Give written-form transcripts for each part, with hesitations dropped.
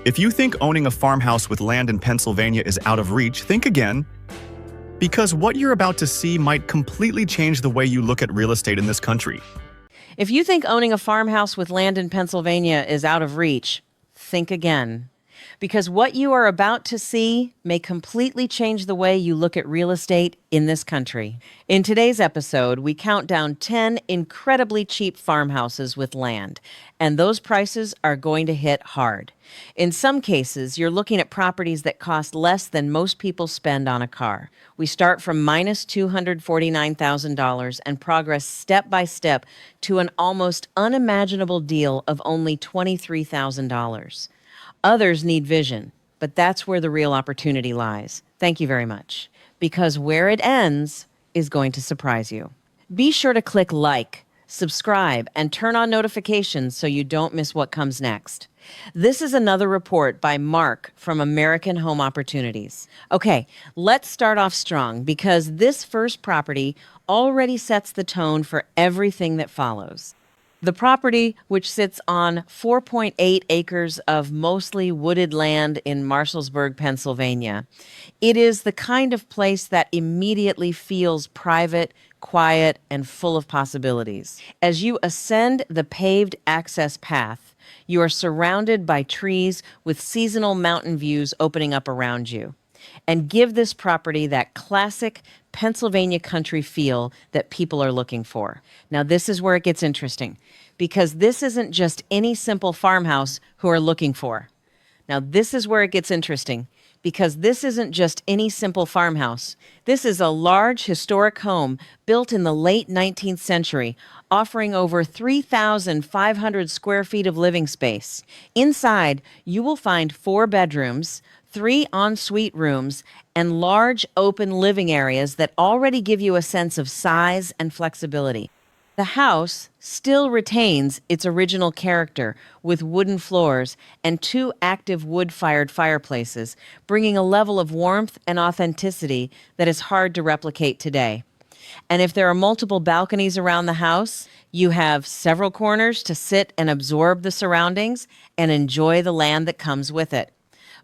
If you think owning a farmhouse with land in Pennsylvania is out of reach, think again. Because what you're about to see might completely change the way you look at real estate in this country. If you think owning a farmhouse with land in Pennsylvania is out of reach, think again. Because what you are about to see may completely change the way you look at real estate in this country. In today's episode, we count down 10 incredibly cheap farmhouses with land, and those prices are going to hit hard. In some cases, you're looking at properties that cost less than most people spend on a car. We start from minus $249,000 and progress step by step to an almost unimaginable deal of only $23,000. Others need vision, but that's where the real opportunity lies. Thank you very much. Because where it ends is going to surprise you. Be sure to click like, subscribe, and turn on notifications so you don't miss what comes next. This is another report by Mark from American Home Opportunities. Okay, let's start off strong because this first property already sets the tone for everything that follows. The property, which sits on 4.8 acres of mostly wooded land in Marshallsburg, Pennsylvania, it is the kind of place that immediately feels private, quiet, and full of possibilities. As you ascend the paved access path, you are surrounded by trees with seasonal mountain views opening up around you. And give this property that classic Pennsylvania country feel that people are looking for. Now, this is where it gets interesting, because this isn't just any simple farmhouse who are looking for. Now, this is where it gets interesting, because this isn't just any simple farmhouse. This is a large historic home built in the late 19th century, offering over 3,500 square feet of living space. Inside, you will find 4 bedrooms, 3 ensuite rooms, and large open living areas that already give you a sense of size and flexibility. The house still retains its original character with wooden floors and 2 active wood-fired fireplaces, bringing a level of warmth and authenticity that is hard to replicate today. And if there are multiple balconies around the house, you have several corners to sit and absorb the surroundings and enjoy the land that comes with it.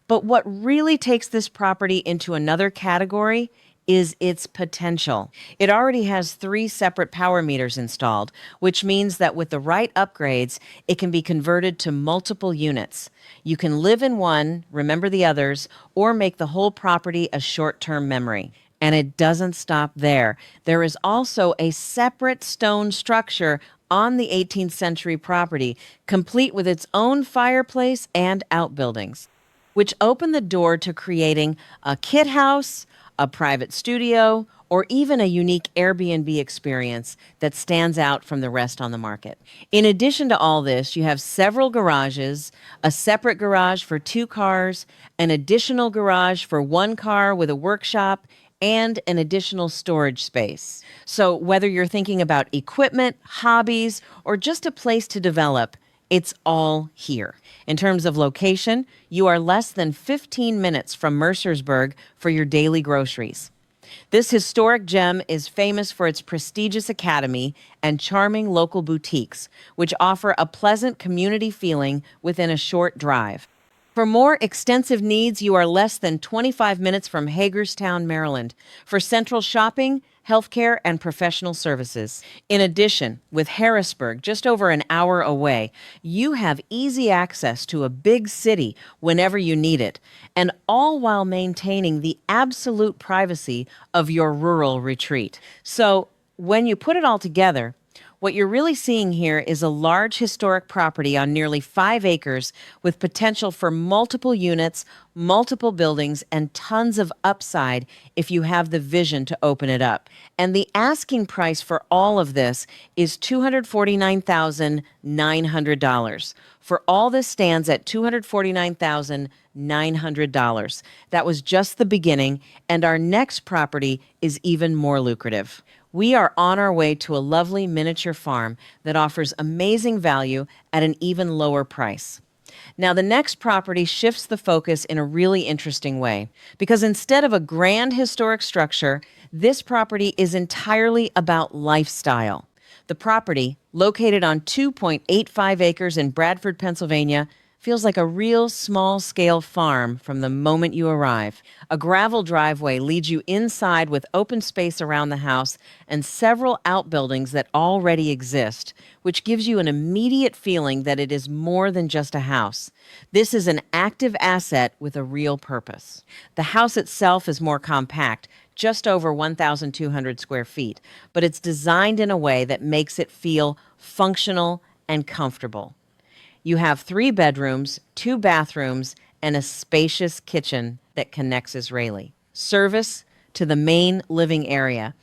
But what really takes this property into another category is its potential. It already has 3 separate power meters installed, which means that with the right upgrades, it can be converted to multiple units. You can live in one, remember the others, or make the whole property a short-term memory. And it doesn't stop there. There is also a separate stone structure on the 18th century property, complete with its own fireplace and outbuildings, which open the door to creating a kit house, a private studio, or even a unique Airbnb experience that stands out from the rest on the market. In addition to all this, you have several garages, a separate garage for 2 cars, an additional garage for 1 car with a workshop, and an additional storage space. So whether you're thinking about equipment, hobbies, or just a place to develop, it's all here. In terms of location, you are less than 15 minutes from Mercersburg for your daily groceries. This historic gem is famous for its prestigious academy and charming local boutiques, which offer a pleasant community feeling within a short drive. For more extensive needs, you are less than 25 minutes from Hagerstown, Maryland, for central shopping, healthcare, and professional services. In addition, with Harrisburg just over an hour away, you have easy access to a big city whenever you need it, and all while maintaining the absolute privacy of your rural retreat. So, when you put it all together, what you're really seeing here is a large historic property on nearly 5 acres with potential for multiple units, multiple buildings, and tons of upside if you have the vision to open it up. And the asking price for all of this is $249,900. For all this stands at $249,900. That was just the beginning, and our next property is even more lucrative. We are on our way to a lovely miniature farm that offers amazing value at an even lower price. Now, the next property shifts the focus in a really interesting way, because instead of a grand historic structure, this property is entirely about lifestyle. The property, located on 2.85 acres in Bradford, Pennsylvania, Feels like a real small-scale farm from the moment you arrive. A gravel driveway leads you inside with open space around the house and several outbuildings that already exist, which gives you an immediate feeling that it is more than just a house. This is an active asset with a real purpose. The house itself is more compact, just over 1,200 square feet, but it's designed in a way that makes it feel functional and comfortable. You have 3 bedrooms, 2 bathrooms, and a spacious kitchen that connects Israeli. Service to the main living area,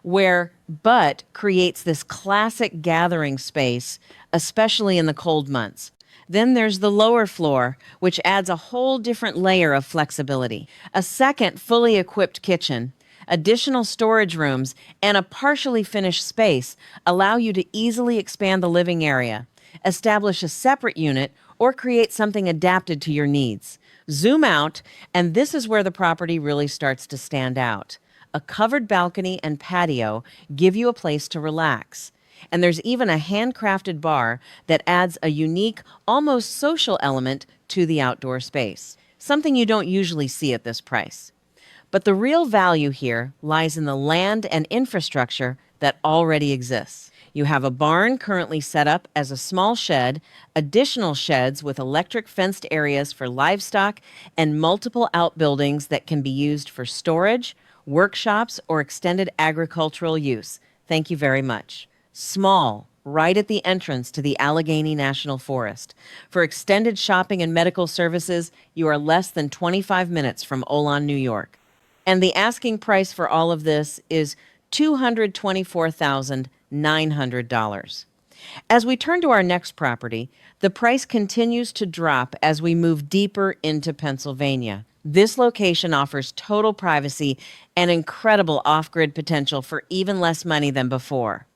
but creates this classic gathering space, especially in the cold months. Then there's the lower floor, which adds a whole different layer of flexibility. A second fully equipped kitchen, additional storage rooms, and a partially finished space allow you to easily expand the living area, establish a separate unit, or create something adapted to your needs. Zoom out, and this is where the property really starts to stand out. A covered balcony and patio give you a place to relax. And there's even a handcrafted bar that adds a unique, almost social element to the outdoor space, something you don't usually see at this price. But the real value here lies in the land and infrastructure that already exists. You have a barn currently set up as a small shed, additional sheds with electric fenced areas for livestock, and multiple outbuildings that can be used for storage, workshops, or extended agricultural use. Thank you very much. Small, right at the entrance to the Allegheny National Forest. For extended shopping and medical services, you are less than 25 minutes from Olan, New York. And the asking price for all of this is $224,900. As we turn to our next property, the price continues to drop as we move deeper into Pennsylvania. This location offers total privacy and incredible off-grid potential for even less money than before.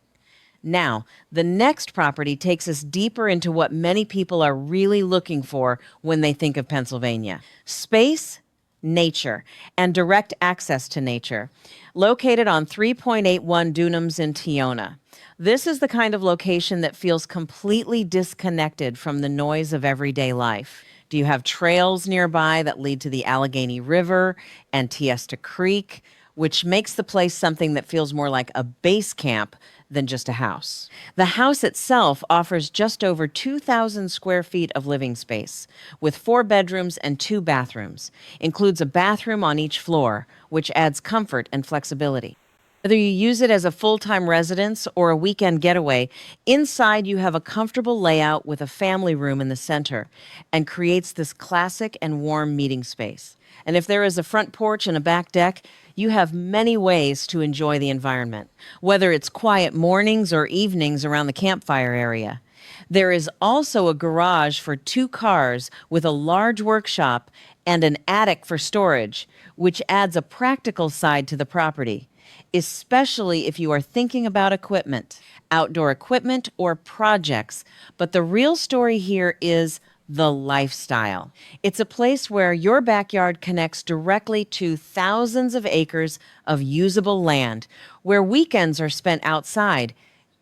Now, the next property takes us deeper into what many people are really looking for when they think of Pennsylvania: space, nature, and direct access to nature. Located on 3.81 dunums in Tiona. This is the kind of location that feels completely disconnected from the noise of everyday life. Do you have trails nearby that lead to the Allegheny River and Tiesta Creek, which makes the place something that feels more like a base camp than just a house? The house itself offers just over 2,000 square feet of living space, with 4 bedrooms and 2 bathrooms. Includes a bathroom on each floor, which adds comfort and flexibility. Whether you use it as a full-time residence or a weekend getaway, inside you have a comfortable layout with a family room in the center and creates this classic and warm meeting space. And if there is a front porch and a back deck, you have many ways to enjoy the environment, whether it's quiet mornings or evenings around the campfire area. There is also a garage for 2 cars with a large workshop and an attic for storage, which adds a practical side to the property, especially if you are thinking about equipment, outdoor equipment, or projects. But the real story here is the lifestyle. It's a place where your backyard connects directly to thousands of acres of usable land, where weekends are spent outside,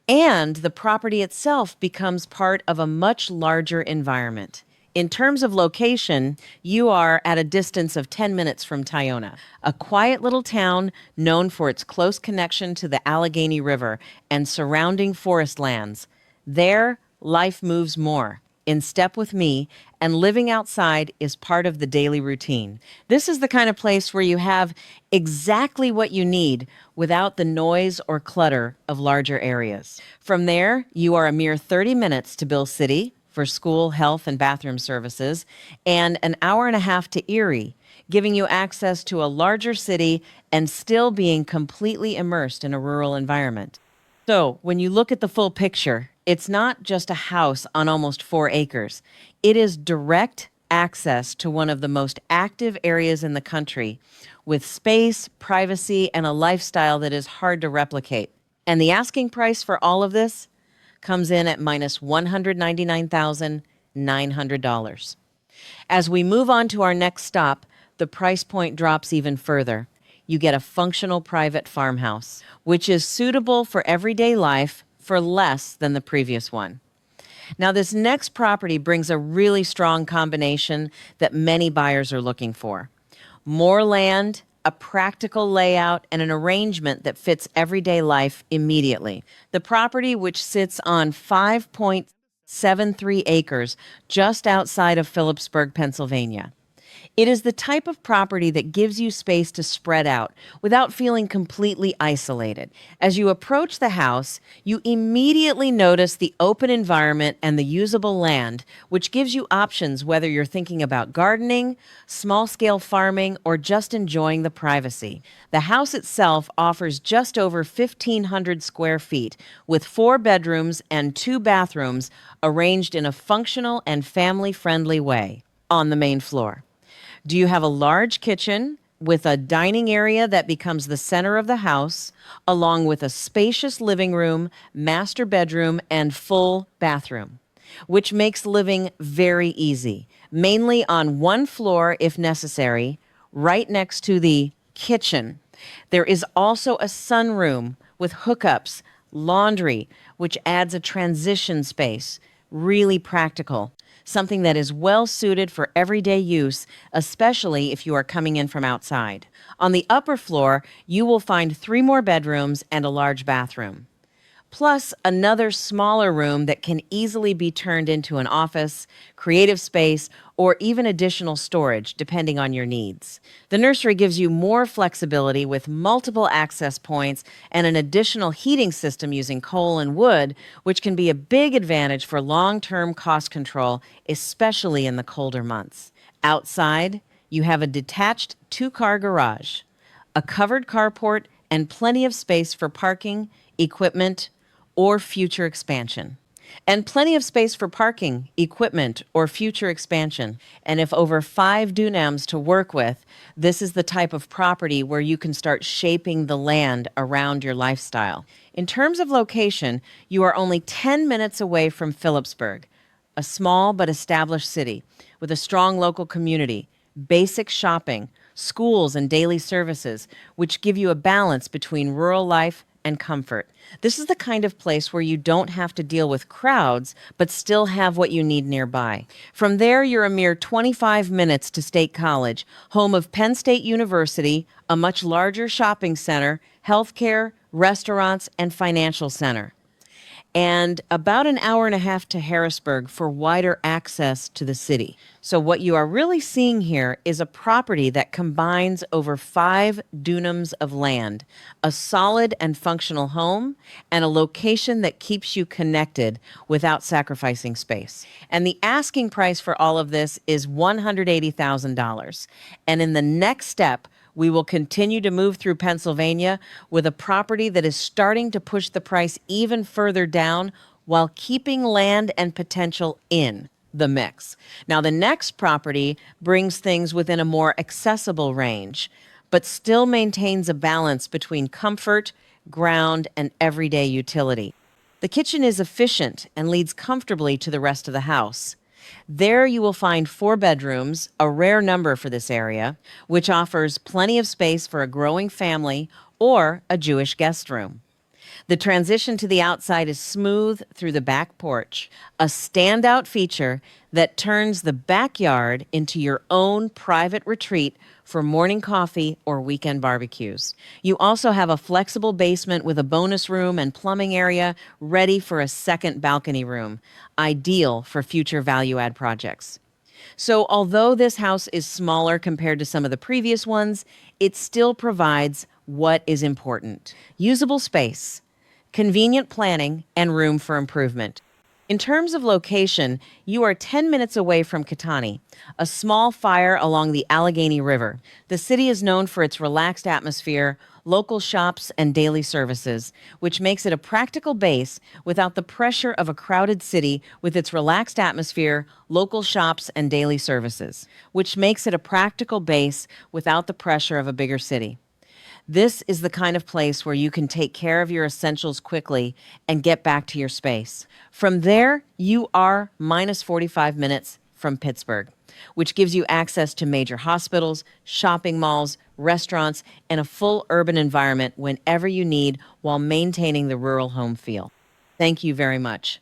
and the property itself becomes part of a much larger environment. In terms of location, you are at a distance of 10 minutes from Tiona, a quiet little town known for its close connection to the Allegheny River and surrounding forest lands. There, life moves more in step with me, and living outside is part of the daily routine. This is the kind of place where you have exactly what you need without the noise or clutter of larger areas. From there, you are a mere 30 minutes to Bill City for school, health, and bathroom services, and an hour and a half to Erie, giving you access to a larger city and still being completely immersed in a rural environment. So, when you look at the full picture, it's not just a house on almost 4 acres. It is direct access to one of the most active areas in the country, with space, privacy, and a lifestyle that is hard to replicate. And the asking price for all of this comes in at minus $199,900. As we move on to our next stop, the price point drops even further. You get a functional private farmhouse, which is suitable for everyday life for less than the previous one. Now, this next property brings a really strong combination that many buyers are looking for: more land, a practical layout, and an arrangement that fits everyday life immediately. The property, which sits on 5.73 acres just outside of Phillipsburg, Pennsylvania. It is the type of property that gives you space to spread out without feeling completely isolated. As you approach the house, you immediately notice the open environment and the usable land, which gives you options whether you're thinking about gardening, small-scale farming, or just enjoying the privacy. The house itself offers just over 1,500 square feet, with 4 bedrooms and 2 bathrooms arranged in a functional and family-friendly way on the main floor. Do you have a large kitchen with a dining area that becomes the center of the house, along with a spacious living room, master bedroom, and full bathroom, which makes living very easy, mainly on one floor if necessary, right next to the kitchen. There is also a sunroom with hookups, laundry, which adds a transition space. Really practical. Something that is well suited for everyday use, especially if you are coming in from outside. On the upper floor, you will find 3 more bedrooms and a large bathroom, plus another smaller room that can easily be turned into an office, creative space, or even additional storage, depending on your needs. The nursery gives you more flexibility with multiple access points and an additional heating system using coal and wood, which can be a big advantage for long-term cost control, especially in the colder months. Outside, you have a detached 2-car garage, a covered carport, and plenty of space for parking, equipment, or future expansion. And plenty of space for parking, equipment, or future expansion. And if over 5 dunams to work with, this is the type of property where you can start shaping the land around your lifestyle. In terms of location, you are only 10 minutes away from Phillipsburg, a small but established city with a strong local community, basic shopping, schools, and daily services, which give you a balance between rural life and comfort. This is the kind of place where you don't have to deal with crowds, but still have what you need nearby. From there, you're a mere 25 minutes to State College, home of Penn State University, a much larger shopping center, healthcare, restaurants, and financial center. And about an hour and a half to Harrisburg for wider access to the city. So what you are really seeing here is a property that combines over 5 dunams of land, a solid and functional home, and a location that keeps you connected without sacrificing space. And the asking price for all of this is $180,000. And in the next step, we will continue to move through Pennsylvania with a property that is starting to push the price even further down while keeping land and potential in the mix. Now, the next property brings things within a more accessible range, but still maintains a balance between comfort, ground, and everyday utility. The kitchen is efficient and leads comfortably to the rest of the house. There you will find 4 bedrooms, a rare number for this area, which offers plenty of space for a growing family or a Jewish guest room. The transition to the outside is smooth through the back porch, a standout feature that turns the backyard into your own private retreat for morning coffee or weekend barbecues. You also have a flexible basement with a bonus room and plumbing area ready for a second balcony room, ideal for future value-add projects. So although this house is smaller compared to some of the previous ones, it still provides what is important: usable space, convenient planning, and room for improvement. In terms of location, you are 10 minutes away from Catani, a small fire along the Allegheny River. The city is known for its relaxed atmosphere, local shops, and daily services, which makes it a practical base without the pressure of a crowded city with its relaxed atmosphere, local shops, and daily services, which makes it a practical base without the pressure of a bigger city. This is the kind of place where you can take care of your essentials quickly and get back to your space. From there, you are minus 45 minutes from Pittsburgh, which gives you access to major hospitals, shopping malls, restaurants, and a full urban environment whenever you need while maintaining the rural home feel. Thank you very much.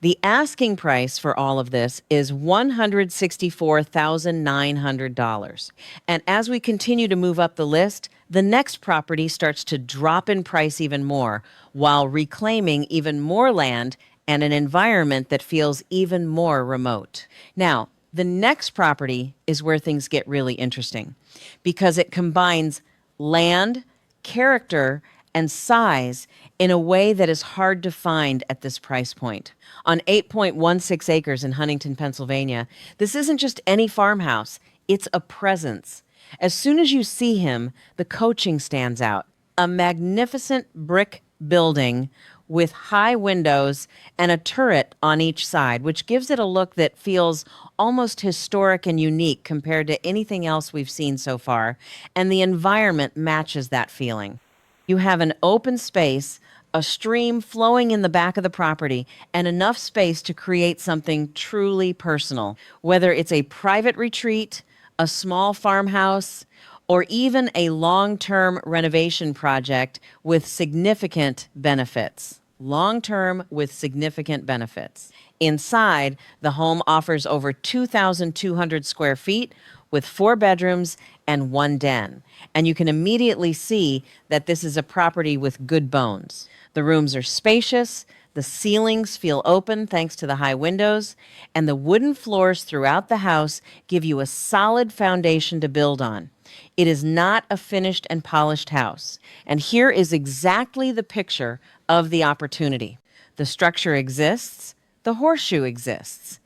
The asking price for all of this is $164,900. And as we continue to move up the list, the next property starts to drop in price even more while reclaiming even more land and an environment that feels even more remote. Now, the next property is where things get really interesting because it combines land, character, and size in a way that is hard to find at this price point. On 8.16 acres in Huntington, Pennsylvania, this isn't just any farmhouse, it's a presence. As soon as you see him, the coaching stands out. A magnificent brick building with high windows and a turret on each side, which gives it a look that feels almost historic and unique compared to anything else we've seen so far, and the environment matches that feeling. You have an open space, a stream flowing in the back of the property, and enough space to create something truly personal, whether it's a private retreat, a small farmhouse, or even a long-term renovation project with significant benefits. Long-term with significant benefits. Inside, the home offers over 2,200 square feet with 4 bedrooms and 1 den. And you can immediately see that this is a property with good bones. The rooms are spacious, the ceilings feel open thanks to the high windows, and the wooden floors throughout the house give you a solid foundation to build on. It is not a finished and polished house. And here is exactly the picture of the opportunity. The structure exists, the horseshoe exists.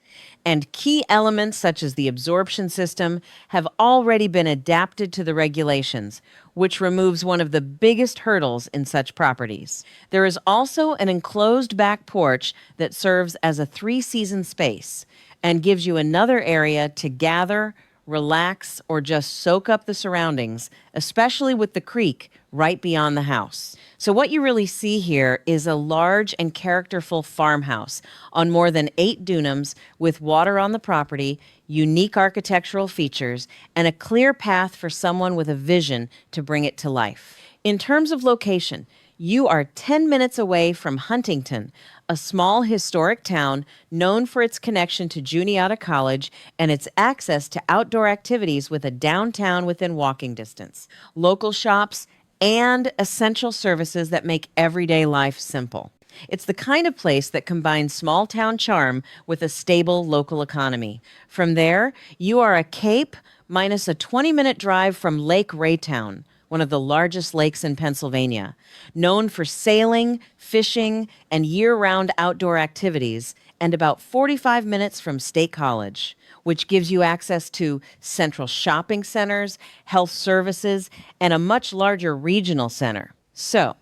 And key elements such as the absorption system have already been adapted to the regulations, which removes one of the biggest hurdles in such properties. There is also an enclosed back porch that serves as a 3-season space and gives you another area to gather, relax, or just soak up the surroundings, especially with the creek right beyond the house. So what you really see here is a large and characterful farmhouse on more than 8 dunums with water on the property, unique architectural features, and a clear path for someone with a vision to bring it to life. In terms of location, you are 10 minutes away from Huntington, a small historic town known for its connection to Juniata College and its access to outdoor activities with a downtown within walking distance, local shops, and essential services that make everyday life simple. It's the kind of place that combines small town charm with a stable local economy. From there, you are a cape minus a 20-minute drive from Lake Raytown, one of the largest lakes in Pennsylvania, known for sailing, fishing, and year-round outdoor activities, and about 45 minutes from State College, which gives you access to central shopping centers, health services, and a much larger regional center. So,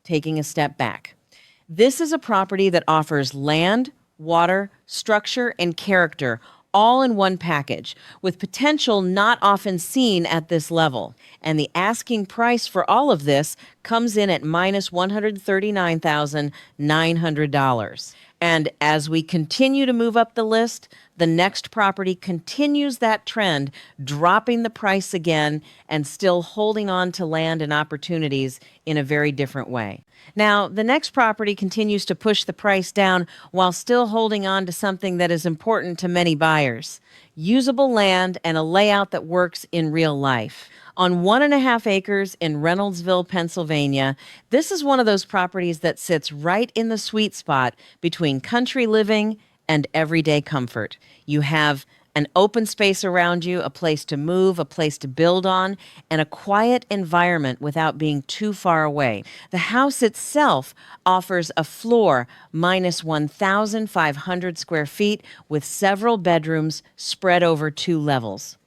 taking a step back, this is a property that offers land, water, structure, and character all in one package, with potential not often seen at this level. And the asking price for all of this comes in at minus $139,900. And as we continue to move up the list, the next property continues that trend, dropping the price again and still holding on to land and opportunities in a very different way. Now, the next property continues to push the price down while still holding on to something that is important to many buyers: usable land and a layout that works in real life. On 1.5 acres in Reynoldsville, Pennsylvania, this is one of those properties that sits right in the sweet spot between country living and everyday comfort. You have an open space around you, a place to move, a place to build on, and a quiet environment without being too far away. The house itself offers a floor minus 1,500 square feet with several bedrooms spread over 2 levels.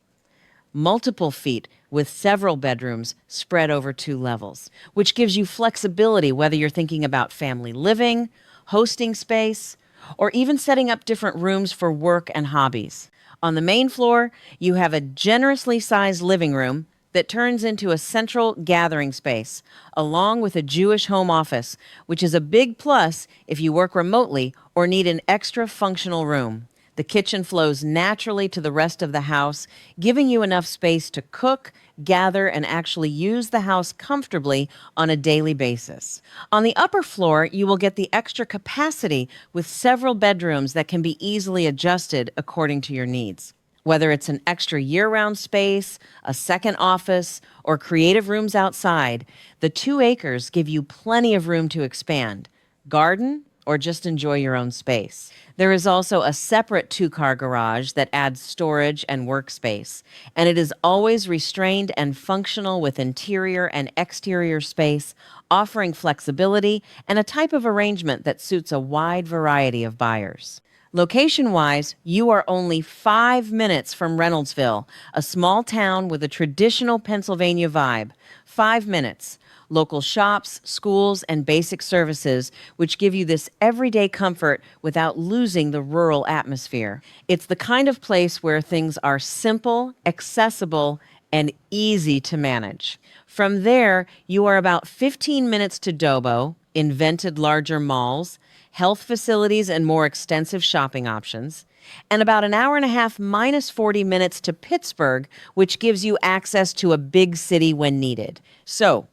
Multiple feet with several bedrooms spread over 2 levels, which gives you flexibility whether you're thinking about family living, hosting space, or even setting up different rooms for work and hobbies. On the main floor, you have a generously sized living room that turns into a central gathering space, along with a Jewish home office, which is a big plus if you work remotely or need an extra functional room. The kitchen flows naturally to the rest of the house, giving you enough space to cook, gather, and actually use the house comfortably on a daily basis. On the upper floor, you will get the extra capacity with several bedrooms that can be easily adjusted according to your needs. Whether it's an extra year-round space, a second office, or creative rooms outside, the 2 acres give you plenty of room to expand, garden, or just enjoy your own space. There is also a separate 2-car garage that adds storage and workspace, and it is always restrained and functional with interior and exterior space, offering flexibility and a type of arrangement that suits a wide variety of buyers. Location-wise, you are only 5 minutes from Reynoldsville, a small town with a traditional Pennsylvania vibe. 5 minutes. Local shops, schools, and basic services, which give you this everyday comfort without losing the rural atmosphere. It's the kind of place where things are simple, accessible, and easy to manage. From there, you are about 15 minutes to Dobo, invented larger malls, health facilities, and more extensive shopping options, and about an hour and a half minus 40 minutes to Pittsburgh, which gives you access to a big city when needed. So,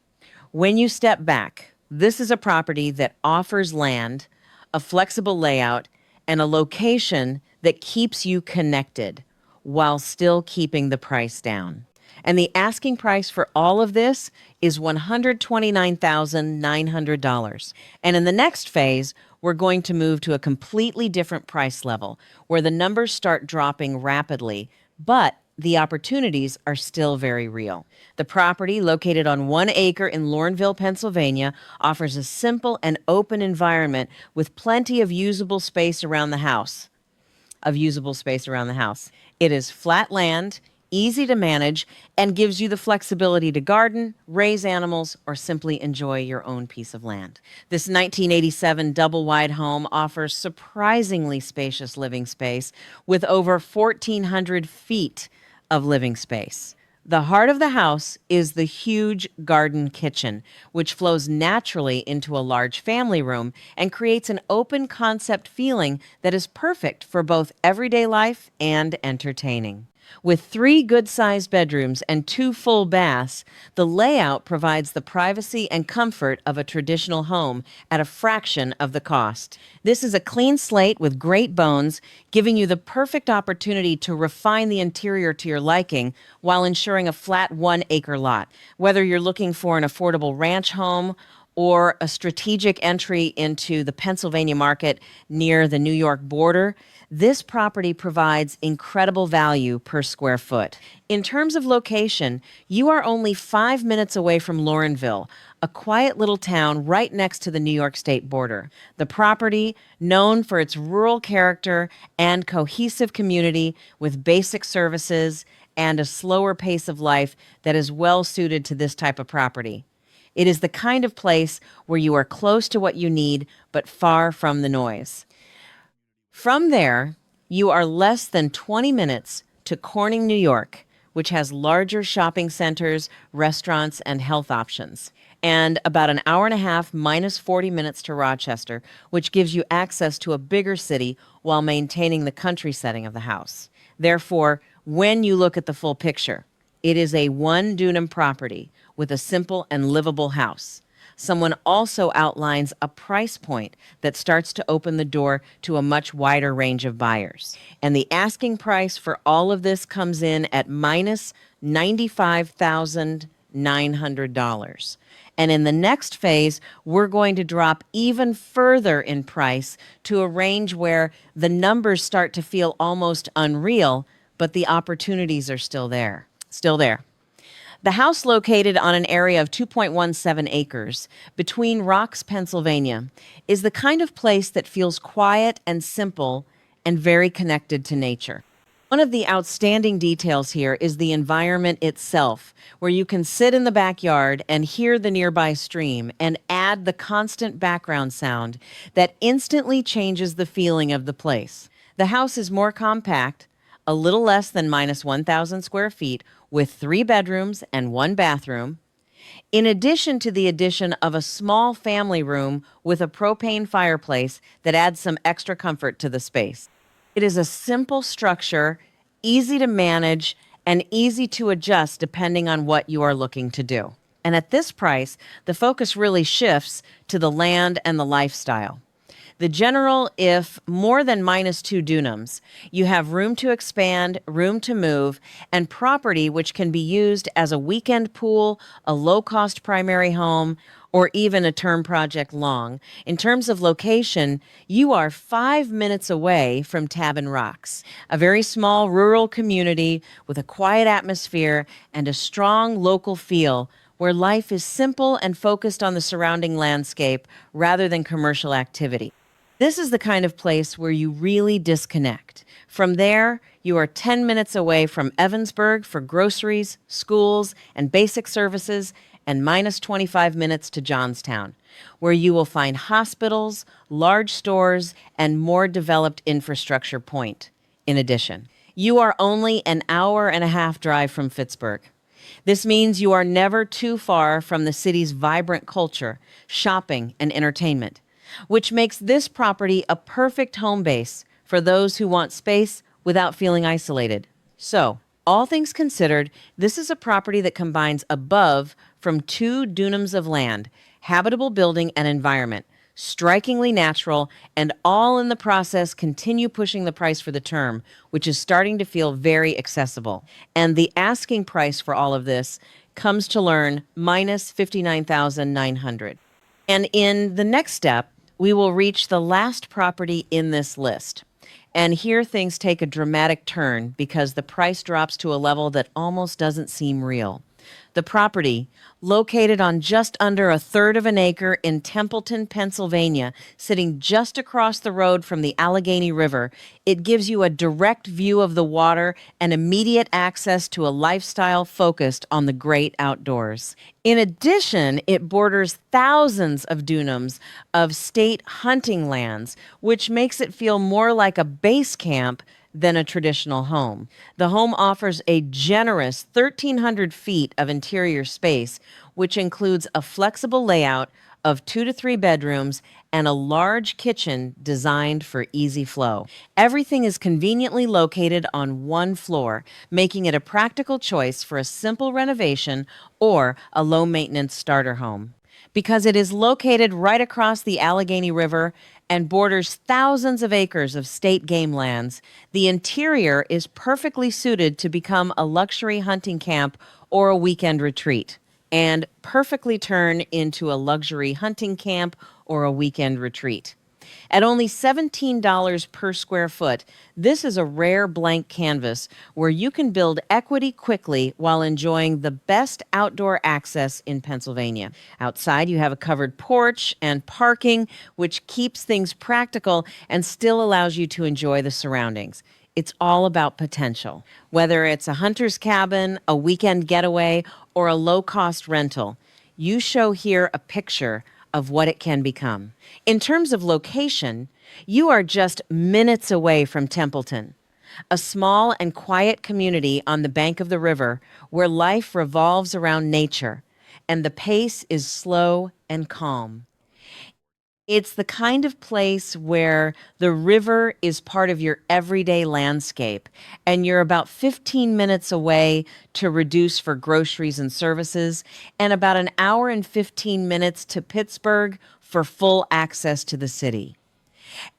when you step back, this is a property that offers land, a flexible layout, and a location that keeps you connected while still keeping the price down. And the asking price for all of this is $129,900. And in the next phase, we're going to move to a completely different price level where the numbers start dropping rapidly, but the opportunities are still very real. The property, located on 1 acre in Lorenville, Pennsylvania, offers a simple and open environment with plenty of usable space around the house. It is flat land, easy to manage, and gives you the flexibility to garden, raise animals, or simply enjoy your own piece of land. This 1987 double-wide home offers surprisingly spacious living space with over 1,400 feet of living space. The heart of the house is the huge garden kitchen, which flows naturally into a large family room and creates an open concept feeling that is perfect for both everyday life and entertaining. With 3 good-sized bedrooms and 2 full baths, the layout provides the privacy and comfort of a traditional home at a fraction of the cost. This is a clean slate with great bones, giving you the perfect opportunity to refine the interior to your liking while ensuring a flat 1-acre lot. Whether you're looking for an affordable ranch home or a strategic entry into the Pennsylvania market near the New York border, this property provides incredible value per square foot. In terms of location, you are only 5 minutes away from Lorenville, a quiet little town right next to the New York State border. The property, known for its rural character and cohesive community with basic services and a slower pace of life that is well suited to this type of property. It is the kind of place where you are close to what you need, but far from the noise. From there, you are less than 20 minutes to Corning, New York, which has larger shopping centers, restaurants, and health options, and about an hour and a half minus 40 minutes to Rochester, which gives you access to a bigger city while maintaining the country setting of the house. Therefore, when you look at the full picture, it is a 1-dunum property with a simple and livable house. Someone also outlines a price point that starts to open the door to a much wider range of buyers. And the asking price for all of this comes in at minus $95,900. And in the next phase, we're going to drop even further in price to a range where the numbers start to feel almost unreal, but the opportunities are still there. The house, located on an area of 2.17 acres between Rocks, Pennsylvania, is the kind of place that feels quiet and simple and very connected to nature. One of the outstanding details here is the environment itself, where you can sit in the backyard and hear the nearby stream and add the constant background sound that instantly changes the feeling of the place. The house is more compact, a little less than minus 1,000 square feet, with 3 bedrooms and 1 bathroom, in addition to the addition of a small family room with a propane fireplace that adds some extra comfort to the space. It is a simple structure, easy to manage, and easy to adjust depending on what you are looking to do. And at this price, the focus really shifts to the land and the lifestyle. The general, if more than -2 dunums, you have room to expand, room to move, and property which can be used as a weekend pool, a low-cost primary home, or even a term project long. In terms of location, you are 5 minutes away from Tabin Rocks, a very small rural community with a quiet atmosphere and a strong local feel where life is simple and focused on the surrounding landscape rather than commercial activity. This is the kind of place where you really disconnect. From there, you are 10 minutes away from Evansburg for groceries, schools, and basic services, and -25 minutes to Johnstown, where you will find hospitals, large stores, and more developed infrastructure point. In addition, you are only an hour and a half drive from Pittsburgh. This means you are never too far from the city's vibrant culture, shopping, and entertainment, which makes this property a perfect home base for those who want space without feeling isolated. So, all things considered, this is a property that combines above from 2 dunums of land, habitable building and environment, strikingly natural, and all in the process continue pushing the price for the term, which is starting to feel very accessible. And the asking price for all of this comes to learn -59,900. And in the next step, we will reach the last property in this list. And here things take a dramatic turn because the price drops to a level that almost doesn't seem real. The property, located on just under 1/3 of an acre in Templeton, Pennsylvania, sitting just across the road from the Allegheny River, it gives you a direct view of the water and immediate access to a lifestyle focused on the great outdoors. In addition, it borders thousands of dunums of state hunting lands, which makes it feel more like a base camp than a traditional home. The home offers a generous 1,300 feet of interior space, which includes a flexible layout of 2 to 3 bedrooms and a large kitchen designed for easy flow. Everything is conveniently located on one floor, making it a practical choice for a simple renovation or a low-maintenance starter home. Because it is located right across the Allegheny River and borders thousands of acres of state game lands, the interior is perfectly suited to become a luxury hunting camp or a weekend retreat, and perfectly turn into a luxury hunting camp or a weekend retreat. At only $17 per square foot, this is a rare blank canvas where you can build equity quickly while enjoying the best outdoor access in Pennsylvania. Outside, you have a covered porch and parking, which keeps things practical and still allows you to enjoy the surroundings. It's all about potential. Whether it's a hunter's cabin, a weekend getaway, or a low-cost rental, you show here a picture of what it can become. In terms of location, you are just minutes away from Templeton, a small and quiet community on the bank of the river where life revolves around nature and the pace is slow and calm. It's the kind of place where the river is part of your everyday landscape, and you're about 15 minutes away to reduce for groceries and services, and about an hour and 15 minutes to Pittsburgh for full access to the city.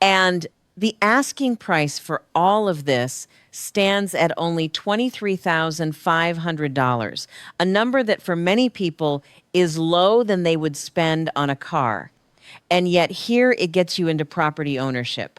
And the asking price for all of this stands at only $23,500, a number that for many people is lower than they would spend on a car. And yet here it gets you into property ownership.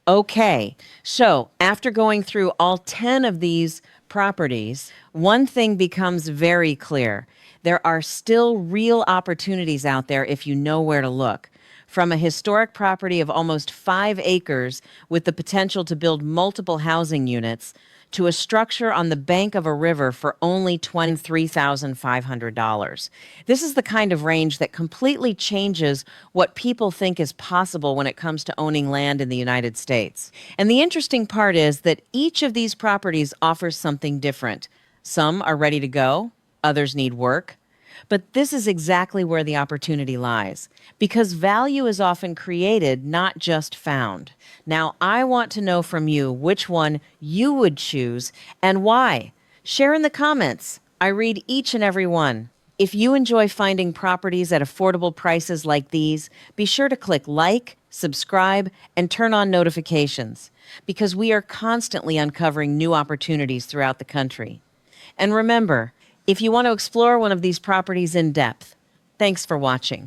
Okay, so after going through all 10 of these properties, one thing becomes very clear. There are still real opportunities out there if you know where to look. From a historic property of almost 5 acres with the potential to build multiple housing units, to a structure on the bank of a river for only $23,500. This is the kind of range that completely changes what people think is possible when it comes to owning land in the United States. And the interesting part is that each of these properties offers something different. Some are ready to go, others need work. But this is exactly where the opportunity lies, because value is often created, not just found. Now, I want to know from you which one you would choose and why. Share in the comments. I read each and every one. If you enjoy finding properties at affordable prices like these, be sure to click like, subscribe, and turn on notifications, because we are constantly uncovering new opportunities throughout the country. And remember, if you want to explore one of these properties in depth, thanks for watching.